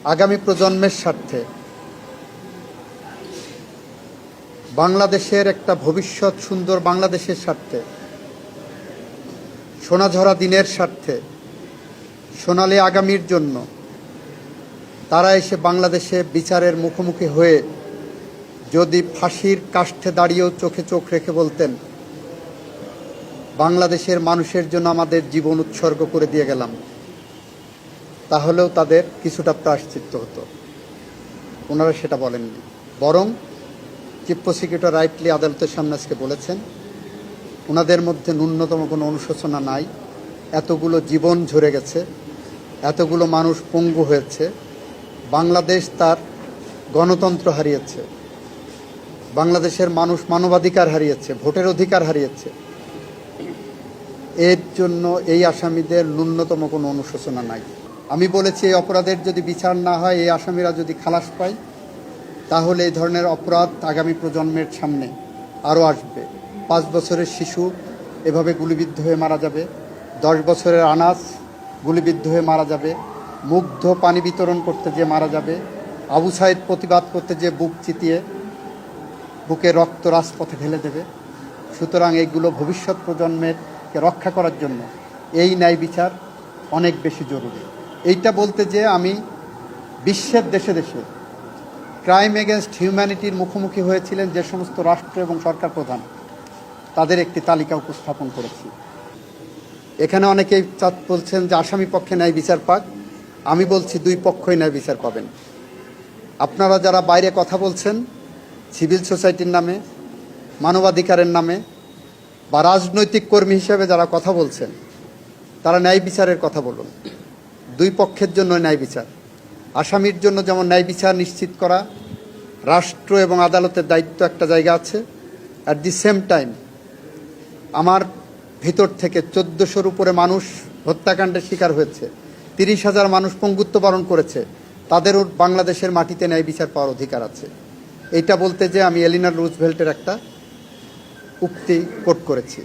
আগামী প্রজন্মের স্বার্থে, বাংলাদেশের একটা ভবিষ্যৎ সুন্দর বাংলাদেশের স্বার্থে, সোনাঝরা দিনের স্বার্থে, সোনালী আগামীর জন্য তারা এসে বাংলাদেশে বিচারের মুখোমুখি হয়ে যদি ফাঁসির কাষ্ঠে দাঁড়িয়েও চোখে চোখ রেখে বলতেন, বাংলাদেশের মানুষের জন্য আমাদের জীবন উৎসর্গ করে দিয়ে গেলাম, তাহলেও তাদের কিছুটা প্রায়শ্চিত্ত হতো। ওনারা সেটা বলেননি, বরং চিফ প্রসিকিউটর রাইটলি আদালতের সামনে আজকে বলেছেন ওনাদের মধ্যে ন্যূনতম কোনো অনুশোচনা নাই। এতগুলো জীবন ঝরে গেছে, এতগুলো মানুষ পঙ্গু হয়েছে, বাংলাদেশ তার গণতন্ত্র হারিয়েছে, বাংলাদেশের মানুষ মানবাধিকার হারিয়েছে, ভোটের অধিকার হারিয়েছে। এর জন্য এই আসামিদের ন্যূনতম কোনো অনুশোচনা নাই। আমি বলেছি এই অপরাধের যদি বিচার না হয়, এই আসামিরা যদি খালাস পায়, তাহলে এই ধরনের অপরাধ আগামী প্রজন্মের সামনে আরও আসবে। 5 বছরের শিশু এভাবে গুলিবিদ্ধ হয়ে মারা যাবে, 10 বছরের আনাস গুলিবিদ্ধ হয়ে মারা যাবে, মুগ্ধ পানি বিতরণ করতে যে মারা যাবে, আবু সাইদ প্রতিবাদ করতে যে বুক চিতিয়ে বুকে রক্ত রাজপথে ঢেলে দেবে। সুতরাং এইগুলো ভবিষ্যৎ প্রজন্মেরকে রক্ষা করার জন্য এই ন্যায় বিচার অনেক বেশি জরুরি। এইটা বলতে যে আমি বিশ্বের দেশে দেশে ক্রাইম এগেনস্ট হিউম্যানিটির মুখোমুখি হয়েছিলেন যে সমস্ত রাষ্ট্র এবং সরকার প্রধান, তাদের একটি তালিকা উপস্থাপন করেছি। এখানে অনেকেই বলছেন যে আসামি পক্ষে ন্যায় বিচার পাক। আমি বলছি দুই পক্ষই ন্যায় বিচার পাবেন। আপনারা যারা বাইরে কথা বলছেন সিভিল সোসাইটির নামে, মানবাধিকারের নামে, বা রাজনৈতিক কর্মী হিসেবে যারা কথা বলছেন, তারা ন্যায় বিচারের কথা বলুন। দুই পক্ষের জন্য ন্যায় বিচার, আসামির জন্য যেমন ন্যায় বিচার নিশ্চিত করা রাষ্ট্র এবং আদালতের দায়িত্ব, একটা জায়গা আছে। অ্যাট দি সেম টাইম আমার ভিতর থেকে 1400-র উপরে মানুষ হত্যাকাণ্ডের শিকার হয়েছে, 30,000 মানুষ পঙ্গুত্ব বরণ করেছে, তাদেরও বাংলাদেশের মাটিতে ন্যায় বিচার পাওয়ার অধিকার আছে। এইটা বলতে যে আমি এলিনর রুজভেল্টের একটা উক্তি কোট করেছি।